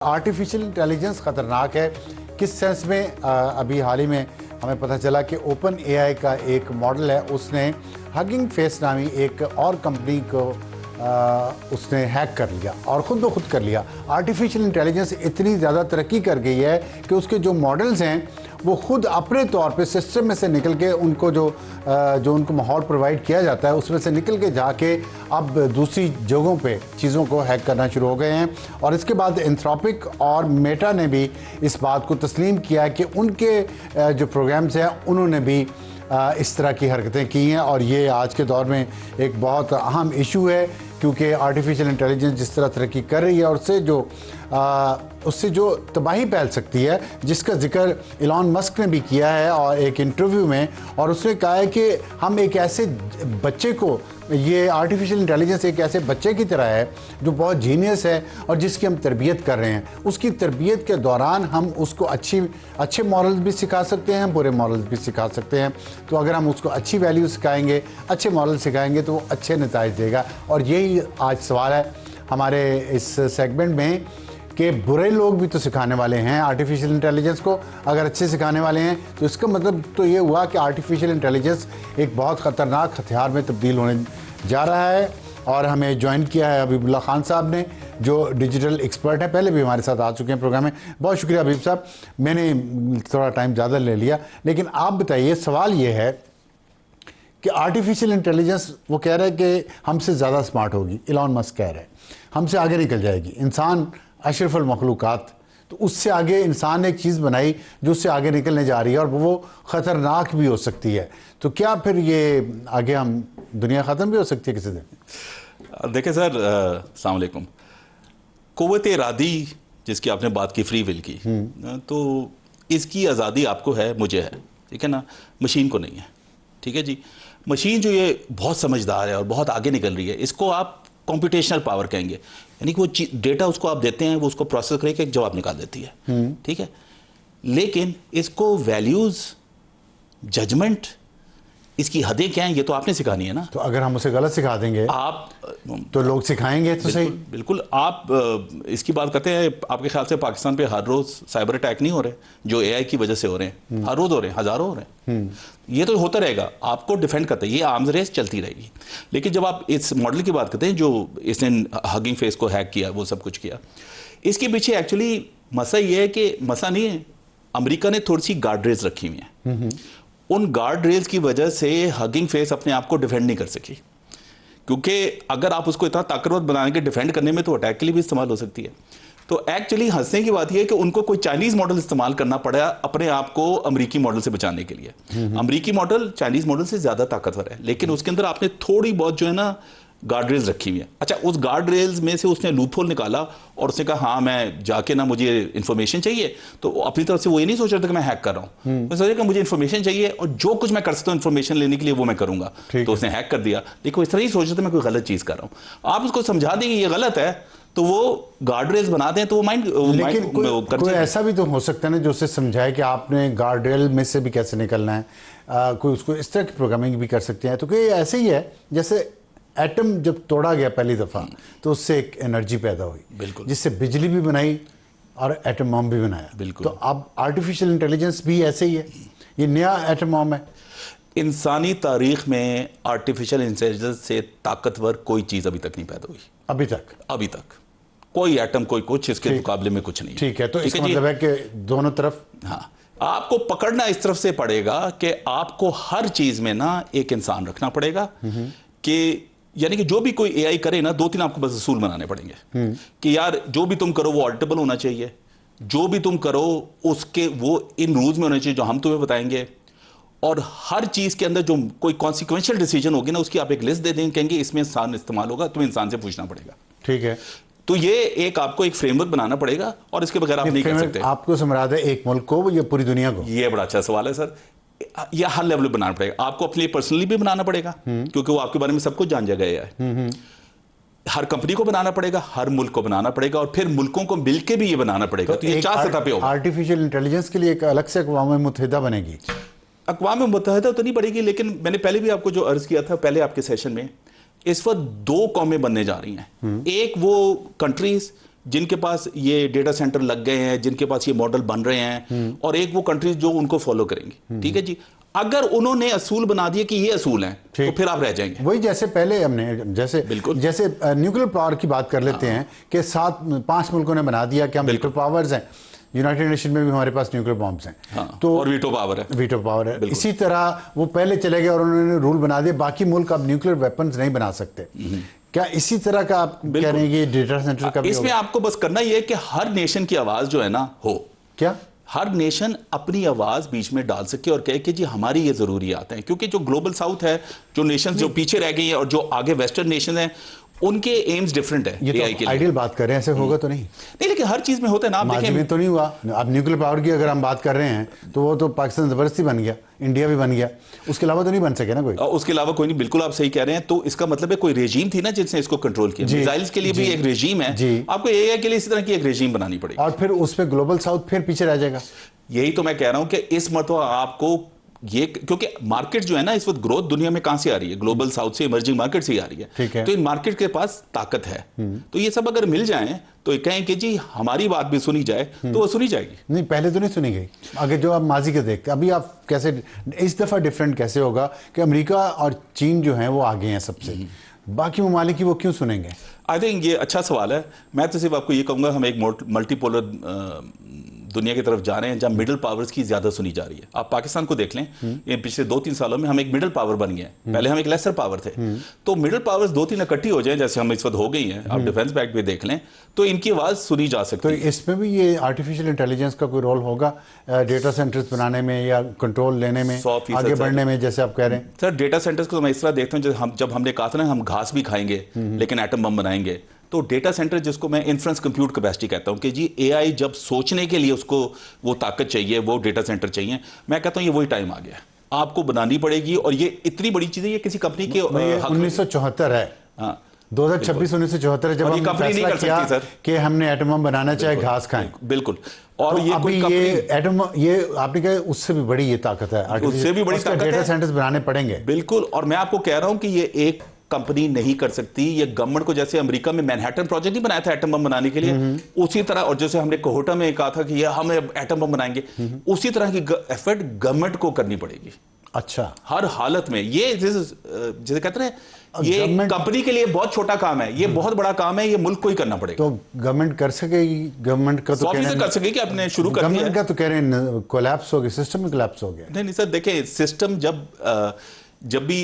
Artificial intelligence ख़तरनाक है। किस सेंस में? अभी हाल ही में हमें पता चला कि ओपन एआई का एक मॉडल है, उसने हगिंग फेस नामी एक और कंपनी को उसने हैक कर लिया और ख़ुद ब खुद कर लिया। आर्टिफिशियल इंटेलिजेंस इतनी ज़्यादा तरक्की कर गई है कि उसके जो मॉडल्स हैं वो खुद अपने तौर पे सिस्टम में से निकल के उनको जो उनको माहौल प्रोवाइड किया जाता है उसमें से निकल के जाके अब दूसरी जगहों पे चीज़ों को हैक करना शुरू हो गए हैं। और इसके बाद एंथ्रोपिक और मेटा ने भी इस बात को तस्लीम किया है कि उनके जो प्रोग्राम्स हैं उन्होंने भी इस तरह की हरकतें की हैं। और ये आज के दौर में एक बहुत अहम इशू है, क्योंकि आर्टिफिशियल इंटेलिजेंस जिस तरह तरक्की कर रही है और उससे जो तबाही फैल सकती है, जिसका जिक्र इलॉन मस्क ने भी किया है और एक इंटरव्यू में, और उसने कहा है कि हम एक ऐसे बच्चे को, ये आर्टिफिशियल इंटेलिजेंस एक ऐसे बच्चे की तरह है जो बहुत जीनियस है और जिसकी हम तरबियत कर रहे हैं। उसकी तरबियत के दौरान हम उसको अच्छे मॉरल्स भी सिखा सकते हैं, बुरे मॉरल्स भी सिखा सकते हैं। तो अगर हम उसको अच्छी वैल्यू सिखाएंगे, अच्छे मॉरल सिखाएंगे तो वो अच्छे नतीजे देगा। और यही आज सवाल है हमारे इस सेगमेंट में कि बुरे लोग भी तो सिखाने वाले हैं आर्टिफिशियल इंटेलिजेंस को। अगर अच्छे सिखाने वाले हैं तो इसका मतलब तो ये हुआ कि आर्टिफिशियल इंटेलिजेंस एक बहुत ख़तरनाक हथियार में तब्दील होने जा रहा है। और हमें ज्वाइन किया है हबीबुल्लाह खान साहब ने, जो डिजिटल एक्सपर्ट हैं, पहले भी हमारे साथ आ चुके हैं प्रोग्राम में। बहुत शुक्रिया हबीब साहब, मैंने थोड़ा टाइम ज़्यादा ले लिया, लेकिन आप बताइए, सवाल ये है कि आर्टिफिशियल इंटेलिजेंस वो कह रहा है कि हमसे ज़्यादा स्मार्ट होगी, इलॉन मस्क कह रहे हैं, हमसे आगे निकल जाएगी। इंसान अशरफुल मखलूक़ात, तो उससे आगे इंसान ने एक चीज़ बनाई जो उससे आगे निकलने जा रही है और वो ख़तरनाक भी हो सकती है। तो क्या फिर ये आगे हम दुनिया ख़त्म भी हो सकती है किसी दिन? देखिए सर, अस्सलाम वालेकुम। क़ुव्वत इरादी जिसकी आपने बात की, फ्री विल की, तो इसकी आज़ादी आपको है, मुझे है, ठीक है ना, मशीन को नहीं है। ठीक है जी, मशीन जो ये बहुत समझदार है और बहुत आगे निकल रही है, इसको आप कंप्यूटेशनल पावर कहेंगे, यानी कि वो डेटा उसको आप देते हैं, वो उसको प्रोसेस करके एक जवाब निकाल देती है। ठीक है, लेकिन इसको वैल्यूज़, जजमेंट, इसकी हदें क्या हैं, ये तो आपने सिखानी है ना। तो अगर हम उसे गलत सिखा देंगे आप तो लोग सिखाएंगे तो सही। बिल्कुल आप इसकी बात करते हैं, आपके ख्याल से पाकिस्तान पे हर रोज़ साइबर अटैक नहीं हो रहे जो एआई की वजह से हो रहे हैं? हर रोज़ हो रहे हैं, हज़ारों हो रहे हैं। ये तो होता रहेगा, आपको डिफेंड करते हैं, ये आर्म्स रेस चलती रहेगी। लेकिन जब आप इस मॉडल की बात करते हैं जो इसने हगिंग फेस को हैक किया, वो सब कुछ किया, इसके पीछे एक्चुअली मसला ये है कि मसला नहीं है, अमेरिका ने थोड़ी सी गार्ड रेल्स रखी हुई हैं। उन गार्ड रेल्स की वजह से हगिंग फेस अपने आप को डिफेंड नहीं कर सकी, क्योंकि अगर आप उसको इतना ताकतवर बनाने के डिफेंड करने में, तो अटैक के लिए भी इस्तेमाल हो सकती है। तो एक्चुअली हंसने की बात यह है कि उनको कोई चाइनीज मॉडल इस्तेमाल करना पड़ा अपने आप को अमेरिकी मॉडल से बचाने के लिए। अमेरिकी मॉडल चाइनीज मॉडल से ज्यादा ताकतवर है, लेकिन उसके अंदर आपने थोड़ी बहुत जो है ना गार्ड रेल्स रखी हुई है। अच्छा, उस गार्ड रेल्स में से उसने लूपहोल निकाला और उसने कहा हाँ मैं जाके ना, मुझे इन्फॉर्मेशन चाहिए, तो अपनी तरफ से वो ये नहीं सोच रहा था कि मैं हैक कर रहा हूँ, मैं सोचा कि मुझे इन्फॉर्मेशन चाहिए और जो कुछ मैं कर सकता हूँ इन्फॉर्मेशन लेने के लिए वो मैं करूंगा, तो उसने हैक कर दिया। लेकिन इस तरह ही सोच रहा था मैं कोई गलत चीज कर रहा हूँ। आप उसको समझा देंगे ये गलत है, तो वो गार्ड रेल्स बना दें तो वो माइंड। लेकिन कोई ऐसा भी तो हो सकता है ना जो उसे समझाए कि आपने गार्ड रेल में से भी कैसे निकलना है। कोई उसको इस तरह की प्रोग्रामिंग भी कर सकते हैं। तो कोई ऐसे ही है जैसे एटम जब तोड़ा गया पहली दफ़ा तो उससे एक एनर्जी पैदा हुई, बिल्कुल, जिससे बिजली भी बनाई और एटम बम भी बनाया। बिल्कुल। तो अब आर्टिफिशियल इंटेलिजेंस भी ऐसे ही है, ये नया एटम बम है। इंसानी तारीख में आर्टिफिशियल इंटेलिजेंस से ताकतवर कोई चीज़ अभी तक नहीं पैदा हुई। अभी तक कोई एटम, कोई कुछ इसके मुकाबले में कुछ नहीं। ठीक है, तो इसका मतलब है कि दोनों तरफ, हाँ, आपको पकड़ना इस तरफ से पड़ेगा कि आपको हर चीज़ में ना एक इंसान रखना पड़ेगा, कि यानी कि जो भी कोई एआई करे ना, 2-3 आपको बस असूल बनाने पड़ेंगे कि यार जो भी तुम करो वो ऑडिटेबल होना चाहिए, जो भी तुम करो उसके वो इन रूल्स में होना चाहिए जो हम तुम्हें बताएंगे, और हर चीज के अंदर जो कोई कॉन्सिक्वेंशियल डिसीजन होगी ना उसकी आप एक लिस्ट दे देंगे, कहेंगे इसमें इंसान इस्तेमाल होगा, तुम्हें इंसान से पूछना पड़ेगा। ठीक है, तो ये एक आपको एक फ्रेमवर्क बनाना पड़ेगा और इसके बगैर आप नहीं कर सकते। आपको समझ है एक मुल्क को या पूरी दुनिया को? ये बड़ा अच्छा सवाल है सर। या हर लेवल पे बनाना पड़ेगा, आपको अपने लिए पर्सनली भी बनाना पड़ेगा, क्योंकि वो आपके बारे में सब कुछ जान जाएगा है। हर कंपनी को बनाना पड़ेगा, हर मुल्क को बनाना पड़ेगा, और फिर मुल्कों को मिलकर भी ये बनाना पड़ेगा। तो ये 4 सतह पे होगा। आर्टिफिशियल इंटेलिजेंस के लिए एक अलग से अक़वाम मुत्तहिदा बनेगी? अक़वाम मुत्तहिदा तो नहीं बनेगी, लेकिन मैंने पहले भी आपको जो अर्ज किया था पहले आपके सेशन में, इस वक्त 2 कौमें बनने जा रही हैं। एक वो कंट्रीज जिनके पास ये डेटा सेंटर लग गए हैं, जिनके पास ये मॉडल बन रहे हैं, और एक वो कंट्रीज जो उनको फॉलो करेंगी। ठीक है जी, अगर उन्होंने असूल बना दिए कि ये असूल हैं तो फिर आप रह जाएंगे। वही जैसे पहले हमने जैसे न्यूक्लियर पावर की बात कर लेते हैं कि 5 मुल्कों ने बना दिया कि हम न्यूक्लियर पावर्स हैं, यूनाइटेड नेशन में भी हमारे पास न्यूक्लियर बॉम्ब्स हैं। तो और वीटो पावर है। इसी तरह वो पहले चले गए और उन्होंने रूल बना दिया बाकी मुल्क अब न्यूक्लियर वेपन्स नहीं बना सकते। क्या इसी तरह का आप कह रहे हैं कि डेटा सेंटर का भी इसमें आपको बस करना ये है कि हर नेशन की आवाज जो है ना हो, क्या हर नेशन अपनी आवाज बीच में डाल सके और कहे कि जी हमारी ये जरूरियात हैं, क्योंकि जो ग्लोबल साउथ है, जो नेशन जो पीछे रह गई है और जो आगे वेस्टर्न नेशन है, उनके एम्स डिफरेंट है। ये तो आइडियल बात कर रहे हैं, ऐसे होगा तो नहीं, लेकिन हर चीज में होता है ना। आप माजी में तो नहीं हुआ। अब न्यूक्लियर पावर की अगर हम बात कर रहे हैं तो वो तो पाकिस्तान जबरदस्ती बन गया, इंडिया भी बन गया, उसके अलावा तो नहीं बन सके ना कोई। उसके अलावा कोई नहीं, बिल्कुल आप सही कह रहे हैं। तो इसका मतलब है कोई रेजीम थी ना जिसने इसको कंट्रोल किया। मिसाइल्स के लिए भी एक रेजीम है, आपको एआई के लिए इसी तरह की एक रेजीम बनानी पड़ेगी, और फिर उसमें ग्लोबल साउथ फिर पीछे रह जाएगा। यही तो मैं कह रहा हूं कि इस मरतबा आपको ये, क्योंकि मार्केट जो है ना इस वक्त ग्रोथ दुनिया में कहां से आ रही है, ग्लोबल साउथ से, इमर्जिंग मार्केट से ही आ रही है। तो इन मार्केट के पास ताकत है, तो ये सब अगर मिल जाएं तो कहें कि जी हमारी बात भी सुनी जाए तो वो सुनी जाएगी। नहीं, पहले तो नहीं सुनी गई। अगर जो आप माजी के देखते, अभी आप कैसे इस दफा डिफरेंट कैसे होगा कि अमेरिका और चीन जो है वो आगे हैं सबसे, बाकी ममालिक की वो क्यों सुनेंगे? आई थिंक ये अच्छा सवाल है। मैं तो सिर्फ आपको ये कहूंगा हम एक मल्टीपोलर दुनिया की तरफ जा रहे हैं जहां मिडिल पावर्स की ज्यादा सुनी जा रही है। आप पाकिस्तान को देख लें, ये पिछले 2-3 सालों में हम एक मिडिल पावर बन गए हैं। पहले हम एक लेसर पावर थे, तो मिडिल पावर्स 2-3 इकट्ठी हो जाए जैसे हम इस वक्त हो गई हैं, आप डिफेंस पैक्ट भी देख लें, तो इनकी आवाज सुनी जा सकती है। तो इसमें भी ये आर्टिफिशियल इंटेलिजेंस का कोई रोल होगा डेटा सेंटर्स बनाने में या कंट्रोल लेने में, आगे बढ़ने में, जैसे आप कह रहे हैं? सर डेटा सेंटर्स को मैं इस तरह देखता हूँ, जब हमने कहा था ना हम घास भी खाएंगे लेकिन एटम बम बनाएंगे, तो डेटा सेंटर जिसको मैं इन्फ्रेंस कंप्यूट कैपेसिटी कहता हूं कि जी एआई जब सोचने के लिए उसको वो ताकत चाहिए, वो डेटा सेंटर चाहिए, मैं कहता हूं ये वही टाइम आ गया, आपको बनानी पड़ेगी। और ये इतनी बड़ी चीज है, ये किसी कंपनी के 1974 है, हाँ 2026 1974 जब हम कंपनी नहीं कर सकती सर कि हमने एटम बम बनाना चाहे घास खाएं, बिल्कुल। और तो ये कोई एटम, ये आपने कहा उससे भी बड़ी ये ताकत है, उससे भी बड़ी ताकत है, डेटा सेंटर्स बनाने पड़ेंगे। बिल्कुल। और मैं आपको कह रहा हूं कि ये एक कंपनी नहीं कर सकती, ये गवर्नमेंट को, जैसे अमेरिका में मैनहट्टन प्रोजेक्ट नहीं बनाया था एटम बम बनाने के लिए, उसी तरह, और जैसे हमने कोहोटा में कहा था कि ये हम एटम बम बनाएंगे, उसी तरह की एफर्ट गवर्नमेंट को करनी पड़ेगी। अच्छा, हर हालत में। ये जैसे कहते हैं ये कंपनी के लिए बहुत छोटा काम है, ये बहुत बड़ा काम है, ये मुल्क को ही करना पड़ेगा। तो गवर्नमेंट कर सकेगी, गवर्नमेंट का तो कर सकेगी कि आपने शुरू कर दिया, गवर्नमेंट का तो कह रहे हैं कोलैप्स हो गया, सिस्टम में कोलैप्स हो गया। नहीं सर, देखिए सिस्टम जब भी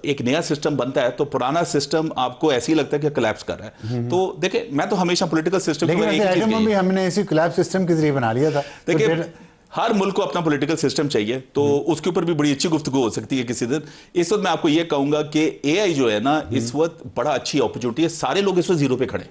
एक नया सिस्टम बनता है तो पुराना सिस्टम आपको ऐसे ही लगता है कि कोलैप्स कर रहा है। तो देखिए मैं तो हमेशा पॉलिटिकल सिस्टम, लेकिन एटम भी हमने इसी कोलैप्स सिस्टम के जरिए बना लिया था। देखिए हर मुल्क को अपना पॉलिटिकल सिस्टम चाहिए, तो उसके ऊपर भी बड़ी अच्छी गुफ्तगू हो सकती है किसी दिन। इस वक्त मैं आपको ये कहूंगा कि एआई जो है ना इस वक्त बड़ा अच्छी अपॉर्चुनिटी है, सारे लोग इस वक्त जीरो पे खड़े।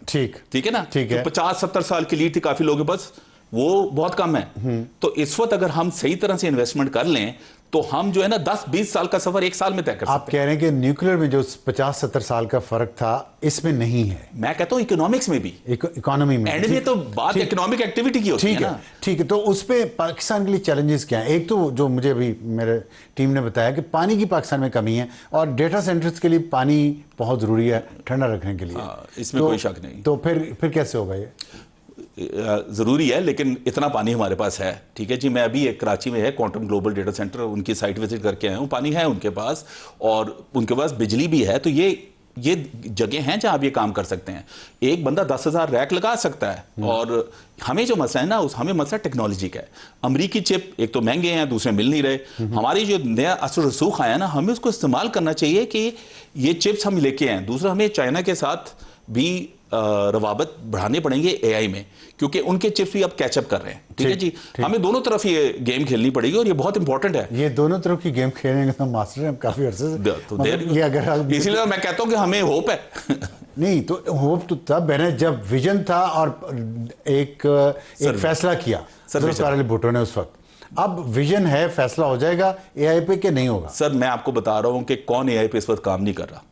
ठीक है ना, ठीक है। 50-70 साल की लीड थी काफी लोगों के पास, वो बहुत कम है। तो इस वक्त अगर हम सही तरह से इन्वेस्टमेंट कर लें तो हम जो है ना 10-20 साल का सफर 1 साल में तय कर सकते हैं। आप कह रहे हैं कि न्यूक्लियर में जो 50-70 साल का फर्क था इसमें नहीं है। मैं कहता हूं इकोनॉमिक्स में भी, इकोनॉमी में एंड में तो बात इकोनॉमिक एक्टिविटी की होती है ना। ठीक है, तो उस पे पाकिस्तान के लिए चैलेंजेस क्या हैं? एक तो जो मुझे अभी मेरे टीम ने बताया कि पानी की पाकिस्तान में कमी है, और डेटा सेंटर्स के लिए पानी बहुत जरूरी है ठंडा रखने के लिए। इसमें कोई शक नहीं। तो फिर कैसे होगा ये? ज़रूरी है, लेकिन इतना पानी हमारे पास है। ठीक है जी, मैं अभी एक कराची में है क्वांटम ग्लोबल डेटा सेंटर, उनकी साइट विजिट करके आया हूँ। पानी है उनके पास और उनके पास बिजली भी है, तो ये जगह हैं जहां आप ये काम कर सकते हैं। एक बंदा 10,000 रैक लगा सकता है। और हमें जो मसला है ना, हमें मसला टेक्नोलॉजी का है। अमरीकी चिप एक तो महंगे हैं, दूसरे मिल नहीं रहे। हमारी जो नया असर रसूख आया ना, हमें उसको इस्तेमाल करना चाहिए कि ये चिप्स हम लेके आए। दूसरा, हमें चाइना के साथ भी रवाबत बढ़ाने पड़ेंगे एआई में, क्योंकि उनके चिप्स भी अब कैचअप कर रहे हैं। ठीक है जी, हमें दोनों तरफ ये गेम खेलनी पड़ेगी और ये बहुत इंपॉर्टेंट है। ये दोनों तरफ की गेम खेलने का मास्टर है काफी अरसे से, तो ये अगर इसीलिए मैं कहता हूं कि हमें होप है। नहीं तो होप तो तब है ना जब विजन था और एक फैसला किया सर भुट्टो ने उस वक्त। अब विजन है, फैसला हो जाएगा एआई पे कि नहीं होगा? सर मैं आपको बता रहा हूं कि कौन एआई पे इस वक्त काम नहीं कर रहा।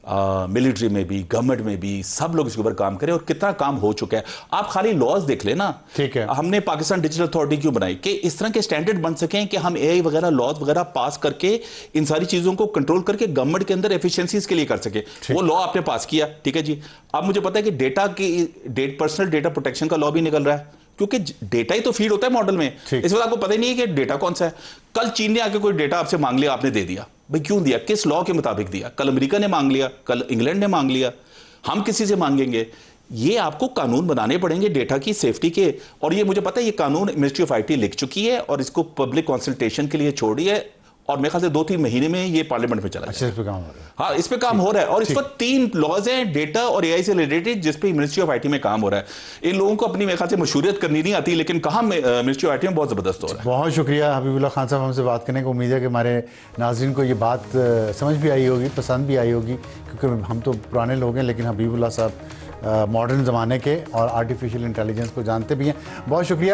मिलिट्री में भी, गवर्नमेंट में भी, सब लोग इसके ऊपर काम करें और कितना काम हो चुका है। आप खाली लॉज देख लेना। ठीक है। हमने पाकिस्तान डिजिटल अथॉरिटी क्यों बनाई कि इस तरह के स्टैंडर्ड बन सकें कि हम एआई वगैरह लॉज वगैरह पास करके इन सारी चीजों को कंट्रोल करके गवर्नमेंट के अंदर एफिशिएंसीज के लिए कर सके। वो लॉ आपने पास किया, ठीक है जी। अब मुझे पता है कि डेटा की पर्सनल डेटा प्रोटेक्शन का लॉ भी निकल रहा है, क्योंकि डेटा ही तो फीड होता है मॉडल में। इस वक्त आपको पता ही नहीं है कि डेटा कौन सा है। कल चीन ने आके कोई डेटा आपसे मांग लिया, आपने दे दिया, भाई क्यों दिया, किस लॉ के मुताबिक दिया? कल अमेरिका ने मांग लिया, कल इंग्लैंड ने मांग लिया, हम किसी से मांगेंगे? ये आपको कानून बनाने पड़ेंगे डेटा की सेफ्टी के। और ये मुझे पता है, ये कानून मिनिस्ट्री ऑफ आईटी लिख चुकी है और इसको पब्लिक कंसल्टेशन के लिए छोड़ी है, और मेरे ख्याल से 2-3 महीने में ये पार्लियामेंट में चला अच्छा, इस पे काम हो रहा है। हाँ, इस पे काम हो रहा है। और इस पर 3 लॉज हैं डेटा और एआई से रिलेटेड, जिस पे मिनिस्ट्री ऑफ आईटी में काम हो रहा है। इन लोगों को अपनी मेरे ख्याल से मशहूरियत करनी नहीं आती, लेकिन कहाँ मिनिस्ट्री ऑफ आईटी में बहुत जबरदस्त हो रहा है। बहुत शुक्रिया हबीबुल्लाह खान साहब, हमसे बात करने को। उम्मीद है कि हमारे नाज़रीन को ये बात समझ भी आई होगी, पसंद भी आई होगी, क्योंकि हम तो पुराने लोग हैं, लेकिन हबीबुल्लाह साहब मॉडर्न ज़माने के और आर्टिफिशियल इंटेलिजेंस को जानते भी हैं। बहुत शुक्रिया।